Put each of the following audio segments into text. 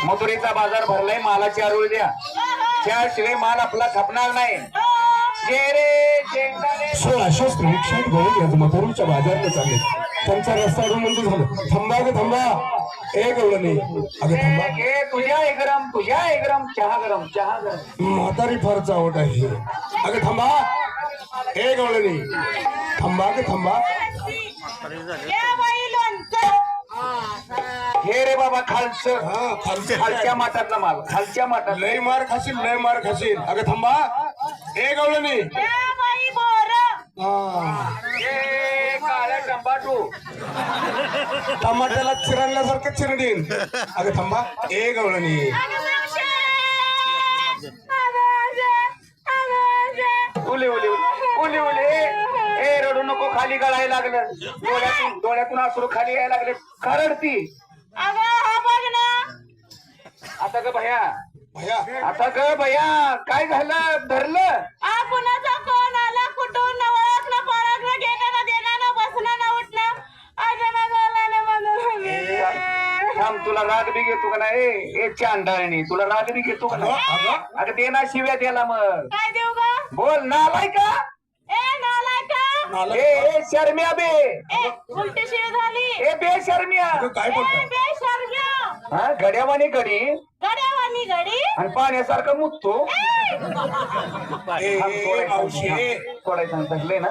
मथुरेचा बाजार भरलाय, मालाची आरोळ द्या, त्याशिवाय माल आपला खपणार नाही. 1600 रिक्षात घेऊन याच मथुरेच्या बाजारला चालले. त्यांचा रस्ता अडवून झालं. थांबा ग थांबा, एक एवढं नाही. अगं थांबा, तुझ्या गरम चहा गरम. म्हातारी फार चावट आहे. अगं थांबा, एक एवढं नाही. थांबा ग थांबा. हे रे बाबा खालचं, खालच्या माठातला माल, खालच्या माठात. लय मार खाशील, लय मार खाशील. अगं थांबा, एक एवढं नाही. काळ्या टमाटो, टमाट्याला चिरण्यासारखं चिरडीन. अगं थांबा, एक एवढं नाही. उले उले उले उले. ए रडू नको, खाली गळायला लागलं. डोळ्यातून अश्रू खाली यायला लागले. खरडती. आता ग भया, आता ग भया, काय झालं? धरलं कुणाचा फोन आला, कुठून न ओळख न परख न घेणं न देणं न बसणं न उठणं. थांब, तुला राग बी घेतो का नाही? चांडाळणी, तुला राग बी घेतो का नाही? अगं दे ना शिव्या त्याला. मग काय देऊ ग? बोल. नालाय का? ए नालायका, ए शर्म्या बे. उलटी शिव झाली. ए बे शर्म्या. काय बोलतो? बेशर्म्या. हा, गड्यावानी गडी गड्यावानी गडी आणि पाण्यासारखं मुततो. सोडायचं सांगलंय ना.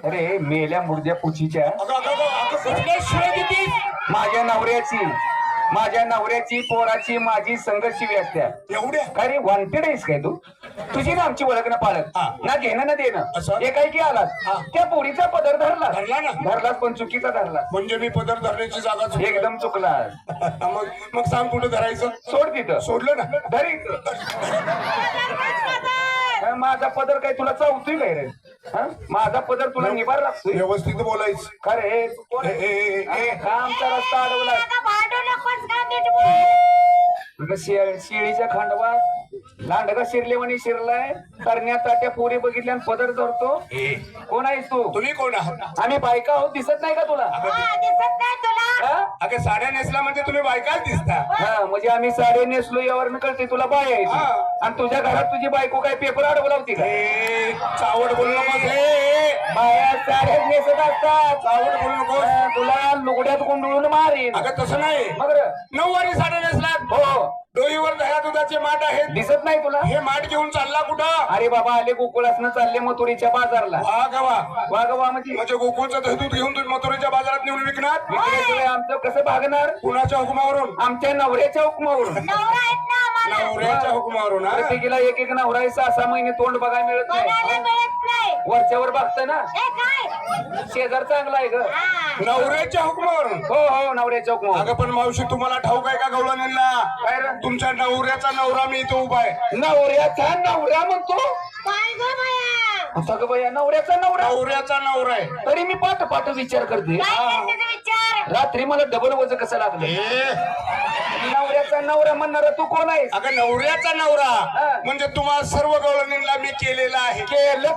अरे मेल्या मुर्द्या पुचीच्या, माझ्या नवऱ्याची पोराची माझी संघर्षी असत्या. एवढ्या काय रे, वॉन्टेड आहेस काय तू? तुझी ना आमची ओळख ना पाळत ना, घेणं ना देणं. हे काय की आलास, त्या पोरीचा पदर धरला ना. धरलास, पण चुकीचा धरला. म्हणजे मी पदर धरण्याची जागा एकदम चुकलास. मग सांग कुठं धरायचं? सोड तिथं. सोडलं ना. धरी. माझा पदर काय तुला चावतोय काय रे? माझा पदर तुला निभार लागतोय. व्यवस्थित बोलायचं. खरे आमचा रस्ता अडवला. शिळीच्या खांडवात लांडगा शिरलेवानी शिरलाय. करण्यात ताट्या पोरी बघितल्या आणि पदर धरतो. कोण आहेस तू? तुम्ही कोण आहात? आम्ही बायका आहोत. दिसत नाही का तुला? दिसत नाही तुला? अगं साड्या नेसला म्हणजे तुम्ही बायकाच दिसता. हा, म्हणजे आम्ही साडे नेसलो यावर कळते तुला बाय आहे. आणि तुझ्या घरात तुझी बायको काय पेपर अडवला होती का? चावड बोलू नको. बाया साड्यात नेसत असतात. चावड बोलू नको. तुला लुगड्यात गुंडळून मारेन. अगं तसं नाही. मग नऊवारी साड्या नेसलात. हो. डोईवर दह्या दुधाचे माठ आहेत. दिसत नाही तुला? हे माठ घेऊन चालला कुठं? अरे बाबा, आले गोकुळासनं चालले मथुरेच्या बाजारला. वागवा म्हणजे गोकुळचं दही दूध घेऊन तुम्ही मथुरेच्या बाजारात नेऊन विकणार? विकल्याशिवाय आमचं कसं भागणार? कुणाच्या हुकुमावरून? आमच्या नवऱ्याच्या हुकुमावरून. नवऱ्याच्या हुकुमावरून. प्रत्येकीला एक एक नवरा 6-6 महिने तोंड बघायला मिळत नाही. वरच्यावर बघतं ना. शेजार चांगला आहे ग. नवऱ्याच्या हुकुमावरून? हो हो, नवऱ्याच्या हुकुमावर. अगं पण मावशी, तुम्हाला ठाऊक आहे का गवळणीला? काय रे? तुमच्या नवऱ्याचा नवरा मी इथं उभा आहे. नवऱ्याचा नवरा म्हणतो? काय ग बाया? आता ग बया, नवऱ्याचा नवरा? नवऱ्याचा नवरा आहे. तरी मी पाठ विचार करते. विचार. रात्री मला डबल वजन कसं लागलं? नवऱ्याचा नवरा म्हणणारा तू कोण आहे? अगं नवऱ्याचा नवरा म्हणजे तुम्हाला सर्व गवळणीला मी केलेला आहे. केलं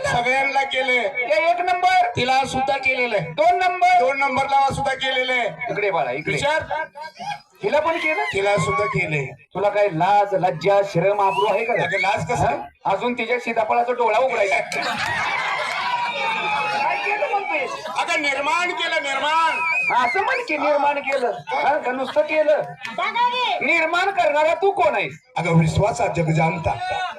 सगळ्यांना केले. एक नंबर तिला सुद्धा केलेलं आहे. 2 नंबर 2 नंबरला सुद्धा केलेलं आहे. इकडे बाळा, इकडे विचार. तिला पण केलं? तिला सुद्धा केले. तुला काय लाज लज्जा शरम आबरू आहे का? अगं लाज कसं? अजून तिच्या सीताफळाचा डोळा उघडायचा. काय केलं म्हणतोय? अगं निर्माण केलं. निर्माण असं म्हण की निर्माण केलं का नुसतं केलं? निर्माण करणारा तू कोण आहेस? अगं विश्वासात जग जाणता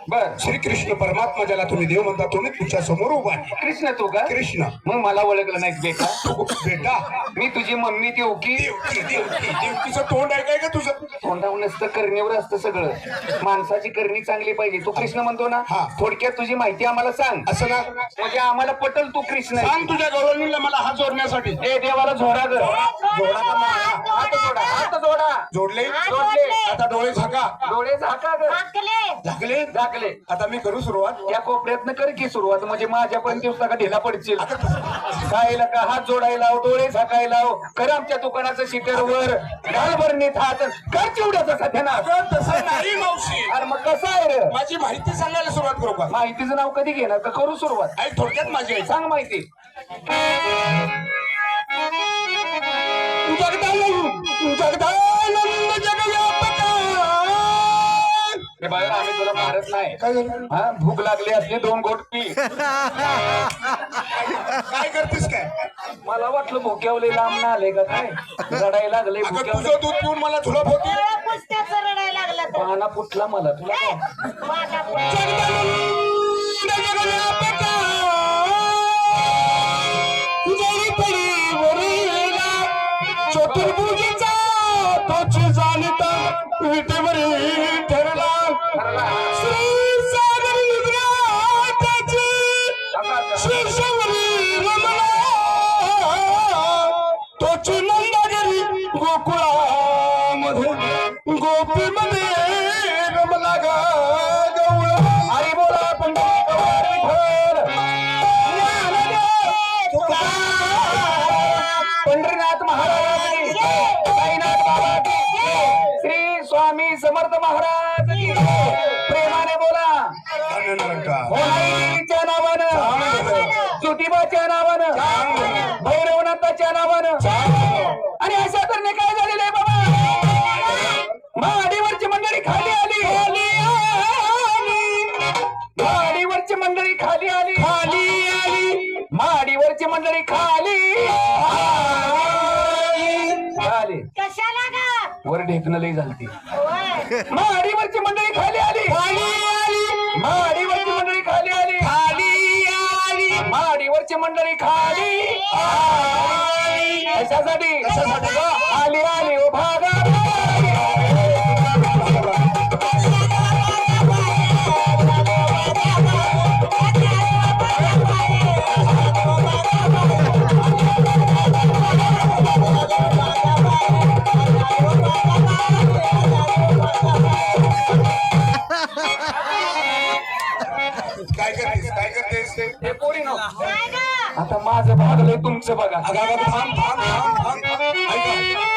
बर श्रीकृष्ण परमात्मा ज्याला तुम्ही देव म्हणता तुम्ही तुमच्या समोर उभा आहे. कृष्ण तू का कृष्ण मग मला ओळखलं नाहीस बेटा बेटा मी तुझी मम्मी ती ओकी देवकीचं तोंड आहे काय का तुझं तोंडावर नसतं करणीवर असतं सगळं माणसाची करणी चांगली पाहिजे तू कृष्ण म्हणतो ना हा. थोडक्यात तुझी माहिती आम्हाला सांग असं ना म्हणजे आम्हाला पटल तू कृष्ण आहे. सांग तुझ्या गवळणीला मला हात जोडण्यासाठी ए देवाला झोडा ग जोडा का मला? हात जोडा जोडले जोडले आता डोळे झाका डोळे झाका ग झाकले झाकले आता मी करू सुरुवात या कोपऱ्यातनं कर की सुरुवात म्हणजे माझ्यापर्यंत दिवसा का ढिला पडशील काय का हात जोडायला डोळे झाकायला कर आमच्या दुकानाचं शिखरवर घाल भरणीत हात कर चिवड्याचा सध्या ना तसं नाही मावशी अरे मग कसं आहे रे माझी माहिती सांगायला सुरुवात करू का माहितीचं नाव कधी घेणार का करू सुरुवात आई थोडक्यात माझी आई सांग माहिती जगदानंद जगव्यापक हे बाहेर आम्ही तुला मारत नाही काय झालं हा भूक लागली असली 2 घोट पी काय करतेस काय मला वाटलं भुक्यावले लांब ना आले का काय रडायला लागले अगं भुक्यावले तुझं दूध पिऊन मला झुलप होती पुस्तकाचं रडायला लागलं तर पाना फुटला मला तुला काय माझा जगदानंद जगव्यापक जरी पडी वरीला चतुर्भुजेचा तोच जाणता विटेवरी ठरला श्री सागर निद्राची शीर्षवरी रमला तोच नंदागिरी गोकुळामध्ये गोपीमध्ये रमला गा गवळ हरी बोला पंडित पंढरीनाथ महाराज की साईनाथ बाबा की श्री स्वामी समर्थ महाराज की प्रेमाने बोला होळीच्या नावानं ज्योतिबाच्या नावानं भैरवनाथाच्या नावानं आणि अशा तऱ्हेने काय झालेलं आहे बाबा महाडीवरची मंडळी खाली आली महाडीवरची मंडळी खाली आली महाडीवरची मंडळी खाली आली कशाला का वर ढेकणं लई झालती होय महाडीवरची मंडळी खाली आली महाडीवरची मंडळी खाली आली महाडीवरची मंडळी खाली कशासाठी आली आली ओ भागा काय करतेस हे पोरी नो काय ग आता माझं भागलंय तुमचं बघा अगं थांब थांब थांब थांब ऐका